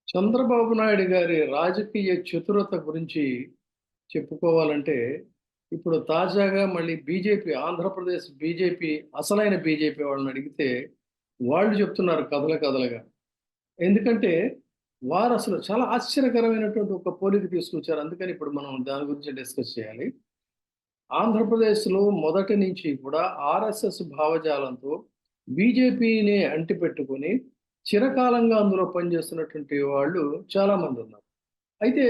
చంద్రబాబు నాయుడు గారి రాజకీయ చతురత గురించి చెప్పుకోవాలంటే, ఇప్పుడు తాజాగా మళ్ళీ బీజేపీ ఆంధ్రప్రదేశ్ బీజేపీ అసలైన బీజేపీ వాళ్ళని అడిగితే, వాళ్ళు చెప్తున్నారు కథలు కథలుగా. ఎందుకంటే, వారసలు చాలా ఆశ్చర్యకరమైనటువంటి ఒక పోలిక తీసుకొచ్చారు. అందుకని ఇప్పుడు మనం దాని గురించి డిస్కస్ చేయాలి. ఆంధ్రప్రదేశ్‌లో మొదటి నుంచి కూడా ఆర్ఎస్ఎస్ భావజాలంతో బీజేపీని అంటిపెట్టుకొని చిరకాలంగా అందులో పనిచేస్తున్నటువంటి వాళ్ళు చాలామందున్నారు. అయితే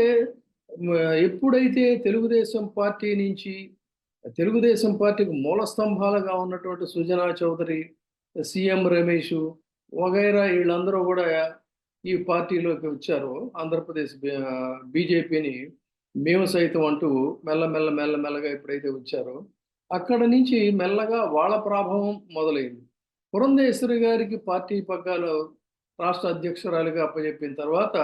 మ ఎప్పుడైతే తెలుగుదేశం పార్టీ నుంచి తెలుగుదేశం పార్టీకి మూల స్తంభాలుగా ఉన్నటువంటి సుజనా చౌదరి, సీఎం రమేషు వగైరా ఈళ్ళందరూ గూడా ఈ పార్టీలోకి వచ్చారో ఆంధ్రప్రదేశ్ బీజేపీని మేము సైతం అంటూ మెల్లగా ఎప్పుడైతే వచ్చారో, అక్కడి నుంచి మెల్లగా వాళ్ళ ప్రభావం మొదలైంది. పురంధేశ్వరి గారికి పార్టీ పగ్గాలు రాష్ట్ర అధ్యక్షురాలిగా అప్పజెప్పిన తర్వాత,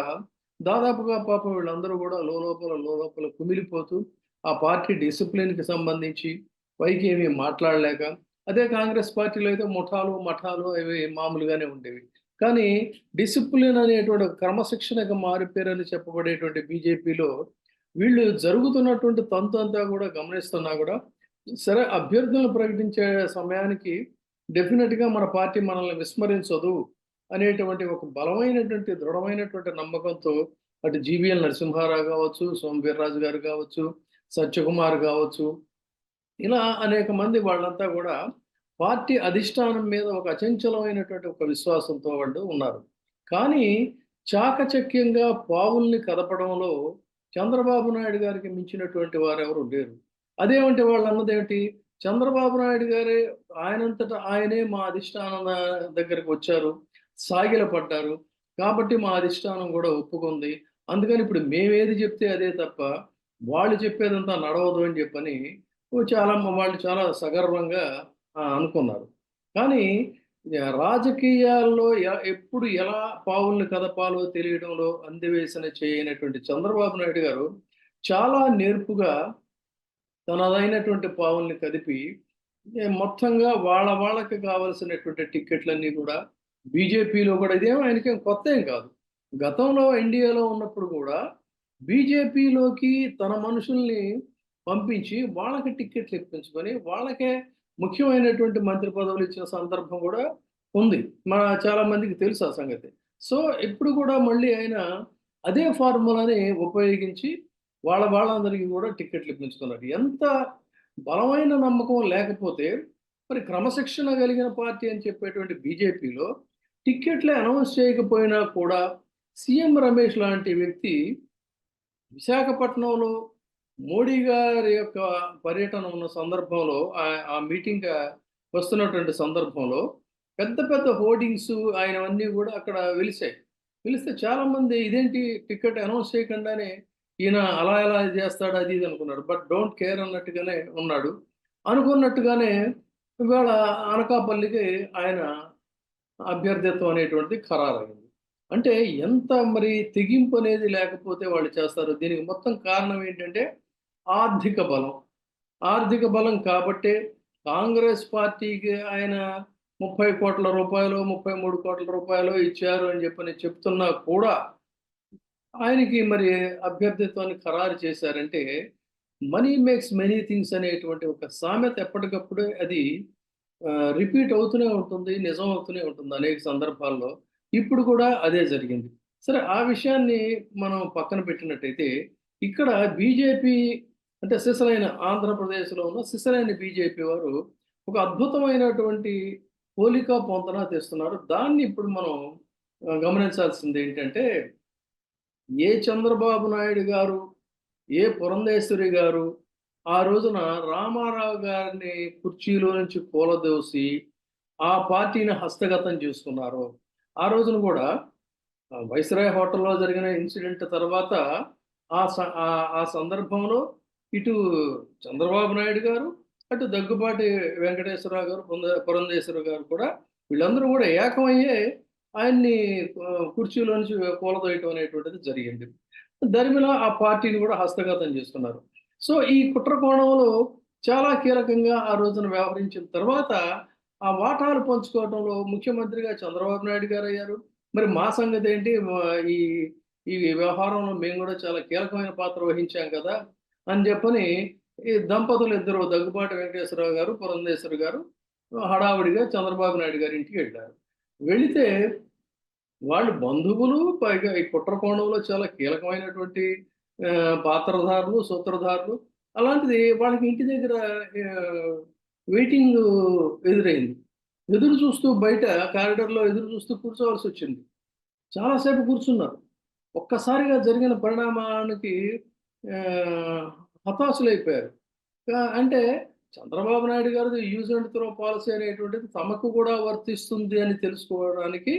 దాదాపుగా పాపం వీళ్ళందరూ గూడా లోలోపల కుమిలిపోతూ, ఆ పార్టీ డిసిప్లిన్‌కి సంబంధించి పైకి ఏమీ మాట్లాడలేక, అదే కాంగ్రెస్ పార్టీలో అయితే ముఠాలు, మఠాలు అవి మామూలుగానే ఉండేవి. కానీ డిసిప్లిన్ అనేటువంటి ఒక క్రమశిక్షణగా మారిపోయారని చెప్పబడేటువంటి బీజేపీలో వీళ్ళు జరుగుతున్నటువంటి తంతు అంతా కూడా గమనిస్తున్నా కూడా, సరే అభ్యర్థులను ప్రకటించే సమయానికి డెఫినిట్‌గా మన పార్టీ మనల్ని విస్మరించదు అనేటువంటి ఒక బలమైనటువంటి, దృఢమైనటువంటి నమ్మకంతో అటు జీవీఎల్ నరసింహారావు కావచ్చు, సోము వీర్రాజు గారు కావచ్చు, సత్యకుమార్ కావచ్చు, ఇలా అనేక మంది వాళ్ళంతా కూడా పార్టీ అధిష్టానం మీద ఒక అచంచలమైనటువంటి ఒక విశ్వాసంతో వాళ్ళు ఉన్నారు. కానీ చాకచక్యంగా పావుల్ని కదపడంలో చంద్రబాబు నాయుడు గారికి మించినటువంటి వారెవరు లేరు. అదేమంటే వాళ్ళన్నదేమిటి? చంద్రబాబు నాయుడు గారే ఆయనంతట ఆయనే మా అధిష్టానం దగ్గరికి వచ్చారు. సాగిలపడ్డారు. కాబట్టి మా అధిష్టానం గూడా ఒప్పుకుంది. అందుకని ఇప్పుడు మేమేది చెప్తే అదే తప్ప, వాళ్ళు చెప్పేదంతా నడవదు అని చెప్పని వాళ్ళు చాలా సగర్వంగా అనుకున్నారు. కానీ రాజకీయాల్లో ఎప్పుడు ఎలా పావుల్ని కదపాలో తెలియడంలో అందివేసిన చేయనటువంటి చంద్రబాబు నాయుడు గారు చాలా నేర్పుగా తనదైనటువంటి పావుల్ని కదిపి మొత్తంగా వాళ్ళకి కావాల్సినటువంటి టిక్కెట్లన్నీ కూడా బీజేపీలో కూడా ఇదేమో ఆయనకేం కొత్తేం కాదు. గతంలో ఎన్‌డీఏలో ఉన్నప్పుడు కూడా బీజేపీలోకి తన మనుషుల్ని పంపించి వాళ్ళకి టిక్కెట్లు ఇప్పించుకొని వాళ్ళకే ముఖ్యమైనటువంటి మంత్రి పదవులు ఇచ్చిన సందర్భం కూడా ఉంది. చాలా మందికి తెలుసు ఆ సంగతి. సో, ఇప్పుడు కూడా మళ్ళీ ఆయన అదే ఫార్ములాని ఉపయోగించి వాళ్ళందరికీ కూడా టిక్కెట్లు ఇప్పించుకున్నారు. ఎంత బలమైన నమ్మకం లేకపోతే మరి క్రమశిక్షణ కలిగిన పార్టీ అని చెప్పేటువంటి బీజేపీలో టిక్కెట్లే అనౌన్స్ చేయకపోయినా కూడా సీఎం రమేష్ లాంటి వ్యక్తి విశాఖపట్నంలో మోడీ గారి యొక్క పర్యటన ఉన్న సందర్భంలో ఆ మీటింగ్ వస్తున్నటువంటి సందర్భంలో పెద్ద హోర్డింగ్స్ ఆయనవన్నీ కూడా అక్కడ వెలిసాయి. వెలిస్తే చాలామంది ఇదేంటి టికెట్ అనౌన్స్ చేయకుండానే ఈయన అలా ఎలా చేస్తాడు అది ఇది అనుకున్నాడు. బట్ డోంట్ కేర్ అన్నట్టుగానే ఉన్నాడు. అనుకున్నట్టుగానే ఇవాళ అనకాపల్లికి ఆయన అభ్యర్థిత్వం అనేటువంటిది ఖరారయింది. అంటే ఎంత మరి తెగింపు అనేది లేకపోతే వాళ్ళు చేస్తారు. దీనికి మొత్తం కారణం ఏంటంటే ఆర్థిక బలం. ఆర్థిక బలం కాబట్టే కాంగ్రెస్ పార్టీకి ఆయన రూ. 30,00,00,000 రూ. 33,00,00,000 ఇచ్చారు అని చెప్పని చెప్తున్నా కూడా ఆయనకి మరి అభ్యర్థిత్వాన్ని ఖరారు చేశారంటే మనీ మేక్స్ మెనీ థింగ్స్ అనేటువంటి ఒక సామెత ఎప్పటికప్పుడే అది రిపీట్ అవుతూనే ఉంటుంది. నిజం అవుతూనే ఉంటుంది అనేక సందర్భాల్లో. ఇప్పుడు కూడా అదే జరిగింది. సరే ఆ విషయాన్ని మనం పక్కన పెట్టినట్టయితే, ఇక్కడ బీజేపీ అంటే సిసలైన ఆంధ్రప్రదేశ్‌లో ఉన్న సిసలైన బీజేపీ వారు ఒక అద్భుతమైనటువంటి పోలిక పొంతన తెస్తున్నారు. దాన్ని ఇప్పుడు మనం గమనించాల్సిందేంటంటే, ఏ చంద్రబాబు నాయుడు గారు, ఏ పురంధేశ్వరి గారు ఆ రోజున రామారావు గారిని కుర్చీలో నుంచి కూలదోసి, ఆ పార్టీని హస్తగతం చేసుకున్నారో, ఆ రోజున కూడా వైస్‌రాయ్ హోటల్‌లో జరిగిన ఇన్సిడెంట్ తర్వాత ఆ సందర్భంలో ఇటు చంద్రబాబు నాయుడు గారు, అటు దగ్గుబాటి వెంకటేశ్వరరావు గారు, పురంధేశ్వరి గారు కూడా వీళ్ళందరూ కూడా ఏకమయ్యే ఆయన్ని కుర్చీలో నుంచి కూలదోయటం అనేటువంటిది జరిగింది. దరిమిలా ఆ పార్టీని కూడా హస్తగతం చేసుకున్నారు. సో, ఈ కుట్ర కోణంలో చాలా కీలకంగా ఆ రోజున వ్యవహరించిన తర్వాత, ఆ వాటాలు పంచుకోవటంలో ముఖ్యమంత్రిగా చంద్రబాబు నాయుడు గారయ్యారు. మరి మా సంగతి ఏంటి? ఈ ఈ వ్యవహారంలో మేము కూడా చాలా కీలకమైన పాత్ర వహించాం కదా అని చెప్పని ఈ దంపతులు ఇద్దరు దగ్గుబాటి వెంకటేశ్వరరావు గారు, పురంధేశ్వరి గారు హడావుడిగా చంద్రబాబు నాయుడు గారి ఇంటికి వెళ్ళారు. వెళితే వాళ్ళు బంధువులు, పైగా ఈ కుట్రకోణంలో చాలా కీలకమైనటువంటి పాత్రధారులు, సూత్రధారులు. అలాంటిది వాళ్ళకి ఇంటి దగ్గర ఆహ్, వెయిటింగు ఎదురైంది. ఎదురు చూస్తూ బయట కారిడార్‌లో ఎదురు చూస్తూ కూర్చోవాల్సొచ్చింది. చాలా సేపు కూర్చున్నారు. ఒక్కసారిగా జరిగిన పరిణామానికి ఆహ్, హతాశులైపోయారు. అంటే చంద్రబాబు నాయుడు గారిది యూజ్ అండ్ త్రో పాలిసీ అనేటువంటిది తమకు కూడా వర్తిస్తుంది అని తెలుసుకోవడానికి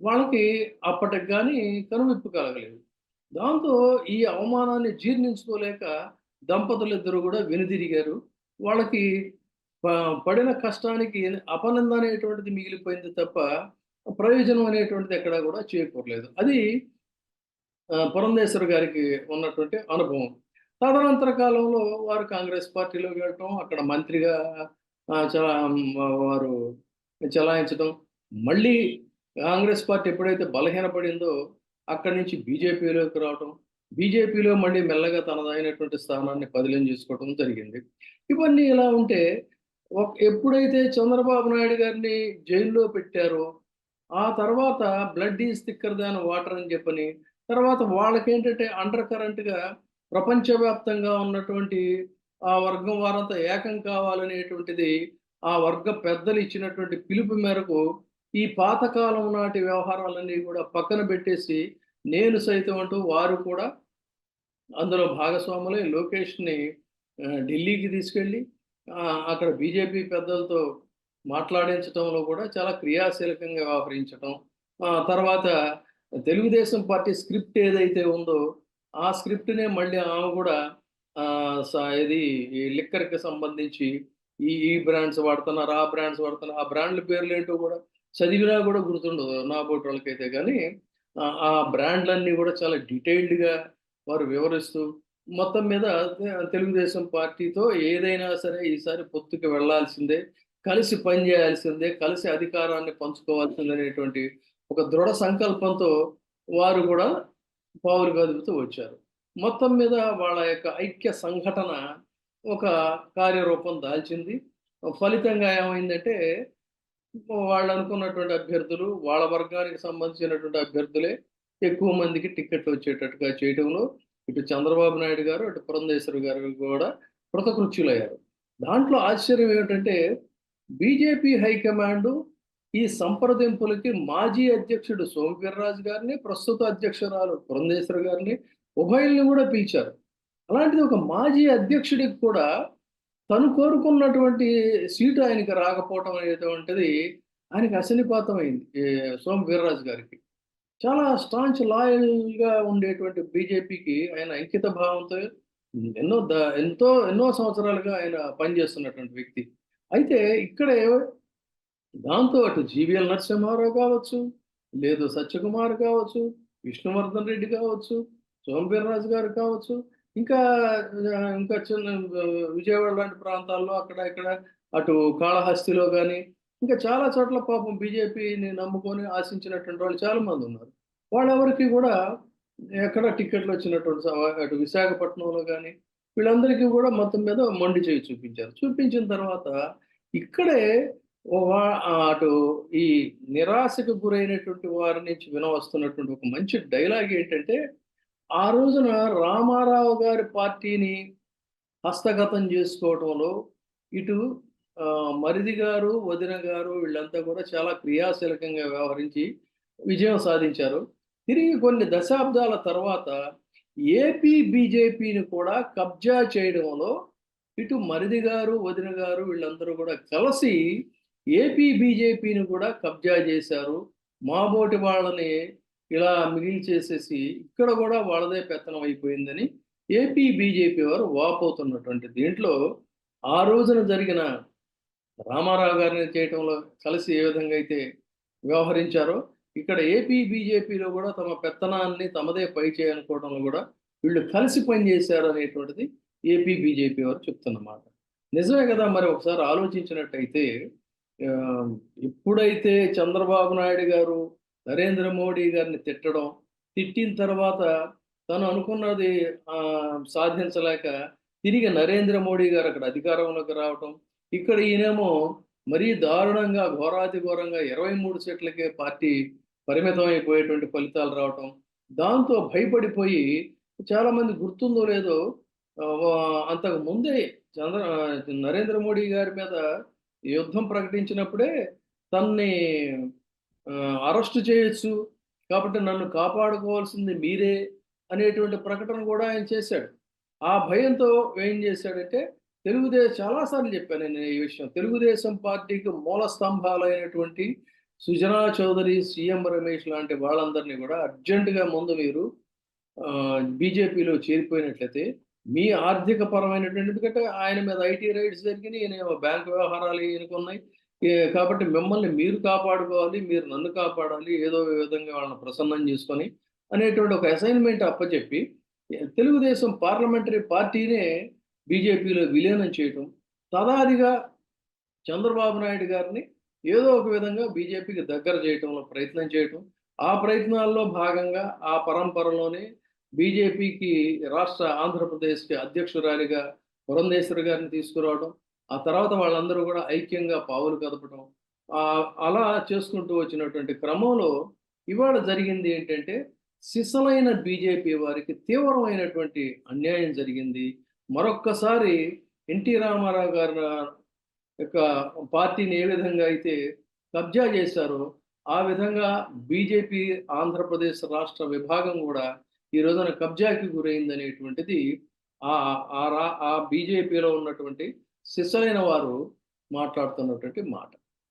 వాళ్ళకి అప్పటికి గాని కనువిప్పు కలగలేదు. దాంతో ఈ అవమానాన్ని జీర్ణించుకోలేక దంపతులిద్దరూ కూడా వెనుదిరిగారు. వాళ్ళకి ప పడిన కష్టానికి అపనింద అనేటువంటిది మిగిలిపోయింది తప్ప, ప్రయోజనం అనేటువంటిది ఎక్కడా కూడా చేకూరలేదు. అది పురంధేశ్వరి గారికి ఉన్నటువంటి అనుభవం. తదనంతర కాలంలో వారు కాంగ్రెస్ పార్టీలోకి వెళ్ళటం, అక్కడ మంత్రిగా వారు చెలాయించడం. మళ్ళీ కాంగ్రెస్ పార్టీ ఎప్పుడైతే బలహీనపడిందో, అక్కడి నుంచి బీజేపీలోకి రావటం. బీజేపీలో మళ్ళీ మెల్లగా తనదైనటువంటి స్థానాన్ని పదిలం చేసుకోవడం జరిగింది. ఇవన్నీ ఇలా ఉంటే, ఎప్పుడైతే చంద్రబాబు నాయుడు గారిని జైల్లో పెట్టారో, ఆ తర్వాత blood is thicker than water అని చెప్పని, తర్వాత వాళ్ళకేంటంటే అండర్ కరెంట్‌గా ప్రపంచవ్యాప్తంగా ఉన్నటువంటి ఆ వర్గం వారంతా ఏకం కావాలనేటువంటిది, ఆ వర్గ పెద్దలు ఇచ్చినటువంటి పిలుపు మేరకు, ఈ పాతకాలం నాటి వ్యవహారాలన్నీ గూడా పక్కన బెట్టేసి, నేను సైతం అంటూ వారు కూడా అందులో భాగస్వాములై లోకేష్‌ని ఢిల్లీకి తీసుకెళ్ళి అక్కడ బీజేపీ పెద్దలతో మాట్లాడించటంలో కూడా చాలా క్రియాశీలకంగా వ్యవహరించటం. తర్వాత తెలుగుదేశం పార్టీ స్క్రిప్ట్ ఏదైతే ఉందో, ఆ స్క్రిప్ట్‌నే మళ్ళీ ఆమె కూడా ఆహ్, స ఇది ఈ లిక్కర్‌కి సంబంధించి ఈ బ్రాండ్స్ వాడుతున్నారు, ఆ బ్రాండ్స్ వాడుతున్నారు. ఆ బ్రాండ్‌ల పేర్లేంటో కూడా చదివినా కూడా గుర్తుండదు నాబోటోళ్ళకైతే గానీ, ఆ బ్రాండ్‌లన్నీ కూడా చాలా డీటెయిల్డ్‌గా వారు వివరిస్తూ, మొత్తం మీద తెలుగుదేశం పార్టీతో ఏదైనా సరే ఈసారి పొత్తుకి వెళ్ళాల్సిందే, కలిసి పని జేయాల్సిందే, కలిసి అధికారాన్ని పంచుకోవాల్సిందనేటువంటి ఒక దృఢ సంకల్పంతో వారు గూడా పావులు కదుపుతూ వచ్చారు. మొత్తం మీద వాళ్ళ యొక్క ఐక్య సంఘటన ఒక కార్యరూపం దాల్చింది. ఫలితంగా ఏమైందంటే, వాళ్ళనుకున్నటువంటి అభ్యర్థులు, వాళ్ళ వర్గానికి సంబంధించినటువంటి అభ్యర్థులే ఎక్కువ మందికి టికెట్లొచ్చేటట్టుగా చేయటంలో ఇటు చంద్రబాబు నాయుడు గారు, అటు పురంధేశ్వరి గారు కూడా కృతకృత్యులయ్యారు. దాంట్లో ఆశ్చర్యం ఏమిటంటే, బీజేపీ హైకమాండు ఈ సంప్రదింపులకి మాజీ అధ్యక్షుడు సోము వీర్రాజు గారిని, ప్రస్తుత అధ్యక్షురాలు పురంధేశ్వరి గారిని ఉభయుల్ని గూడా పిలిచారు. అలాంటిది ఒక మాజీ అధ్యక్షుడికి కూడా తను కోరుకున్నటువంటి సీటు ఆయనకి రాకపోవటం అనేటువంటిది ఆయనకి అశనిపాతమైంది. సోము వీర్రాజు గారికి. చాలా స్టాంచ్ లాయల్‌గా ఉండేటువంటి బీజేపీకి ఆయన అంకిత భావంతో ఎన్నో సంవత్సరాలుగా ఆయన పనిచేస్తున్నటువంటి వ్యక్తి. అయితే ఇక్కడే దాంతో అటు జీవీఎల్ నరసింహారావు కావచ్చు, లేదు సత్యకుమార్ కావచ్చు, విష్ణువర్ధన్ రెడ్డి కావచ్చు, సోము వీర్రాజు గారు కావచ్చు, ఇంకా ఇంకా చిన్న విజయవాడ లాంటి ప్రాంతాల్లో అక్కడ ఇక్కడ అటు కాళహస్తిలో గాని, ఇంకా చాలా చోట్ల పాపం బీజేపీని నమ్ముకొని ఆశించినటువంటి వాళ్ళు చాలా మందున్నారు. వాళ్ళెవరికీ గూడా ఎక్కడ టికెట్‌లొచ్చినటువంటి అటు విశాఖపట్నంలో గాని, వీళ్ళందరికీ గూడా మొత్తం మీద మొండి చేయి చూపించారు. చూపించిన తర్వాత ఇక్కడే అటు ఈ నిరాశకు గురైనటువంటి వారి నుంచి వినవస్తున్నటువంటి ఒక మంచి డైలాగ్ ఏంటంటే, ఆ రోజున రామారావు గారి పార్టీని హస్తగతం జేసుకోవటంలో ఇటు మరిది గారు, వదిన గారు వీళ్ళంతా కూడా చాలా క్రియాశీలకంగా వ్యవహరించి విజయం సాధించారు. తిరిగి కొన్ని దశాబ్దాల తర్వాత ఏపీ బీజేపీని కూడా కబ్జా చేయడంలో ఇటు మరిది గారు, వదిన గారు వీళ్ళందరూ కూడా కలిసి ఏపీ బీజేపీని కూడా కబ్జా చేశారు. మాబోటి వాళ్ళని ఇలా మిగిల్చేసేసి ఇక్కడ గూడా వాళ్ళదే పెత్తనం అయిపోయిందని ఏపీ బీజేపీ వారు వాపోతున్నటువంటి దీంట్లో ఆ రోజున జరిగిన రామారావు గారిని చేయటంలో కలిసి ఏ విధంగా అయితే వ్యవహరించారో, ఇక్కడ ఏపీ బీజేపీలో గూడా తమ పెత్తనాన్ని తమదే పైచేయి అనుకోవడంలో గూడా వీళ్ళు కలిసి పనిచేశారు అనేటువంటిది ఏపీ బీజేపీ వారు చెప్తున్నమాట. నిజమే గదా! మరి ఒకసారి ఆలోచించినట్టయితే ఆహ్, ఎప్పుడైతే చంద్రబాబు నాయుడు గారు నరేంద్ర మోడీ గారిని తిట్టడం, తిట్టిన తర్వాత తను అనుకున్నది సాధించలేక తిరిగి నరేంద్ర మోడీ గారు అక్కడ అధికారంలోకి రావటం. ఇక్కడ ఈయనేమో మరీ దారుణంగా ఘోరాతి ఘోరంగా 23 సీట్లకే పార్టీ పరిమితం అయిపోయేటువంటి ఫలితాలు రావటం. దాంతో భయపడిపోయి చాలామంది గుర్తుందో లేదో అంతకు ముందే నరేంద్ర మోడీ గారి మీద యుద్ధం ప్రకటించినప్పుడే తనని అరెస్ట్ చేయొచ్చు. కాబట్టి నన్ను కాపాడుకోవాల్సింది మీరే అనేటువంటి ప్రకటన కూడా ఆయన చేశాడు. ఆ భయంతో ఏం చేశాడంటే చాలా సార్లు చెప్పాను నేను ఈ విషయం. తెలుగుదేశం పార్టీకి మూల స్తంభాలైనటువంటి సుజనా చౌదరి, సీఎం రమేష్ లాంటి వాళ్ళందరినీ కూడా అర్జెంట్‌గా ముందు మీరు బీజేపీలో చేరిపోయినట్లయితే మీ ఆర్థిక పరమైనటువంటి ఎందుకంటే ఆయన మీద ఐటీ రైడ్స్ జరిగినాయి. ఈయనేమో బ్యాంక్ వ్యవహారాలు ఈయనకున్నాయి. కాబట్టి మిమ్మల్ని మీరు కాపాడుకోవాలి. మీరు నన్ను కాపాడాలి. ఏదో విధంగా వాళ్ళని ప్రసన్నం చేసుకొని అనేటువంటి ఒక అసైన్‌మెంట్ అప్పచెప్పి తెలుగుదేశం పార్లమెంటరీ పార్టీనే బీజేపీలో విలీనం చేయటం. తదాదిగా చంద్రబాబు నాయుడు గారిని ఏదో ఒక విధంగా బీజేపీకి దగ్గర చేయటంలో ప్రయత్నం చేయటం. ఆ ప్రయత్నాల్లో భాగంగా ఆ పరంపరలోనే బీజేపీకి ఆంధ్రప్రదేశ్‌కి అధ్యక్షురాలిగా పురంధేశ్వరి గారిని తీసుకురావడం. ఆ తర్వాత వాళ్ళందరూ కూడా ఐక్యంగా పావులు కదపడం. అలా చేసుకుంటూ వచ్చినటువంటి క్రమంలో ఇవాళ జరిగింది ఏంటంటే, సిసలైన బీజేపీ వారికి తీవ్రమైనటువంటి అన్యాయం జరిగింది. మరొక్కసారి ఎన్టీ రామారావు గారి యొక్క పార్టీని ఏ విధంగా అయితే కబ్జా చేశారో, ఆ విధంగా బీజేపీ ఆంధ్రప్రదేశ్ రాష్ట్ర విభాగం గూడా ఈ రోజున కబ్జాకి గురైందనేటువంటిది ఆ బీజేపీలో ఉన్నటువంటి సిసలైన వారు మాట్లాడుతున్నటువంటి మాట.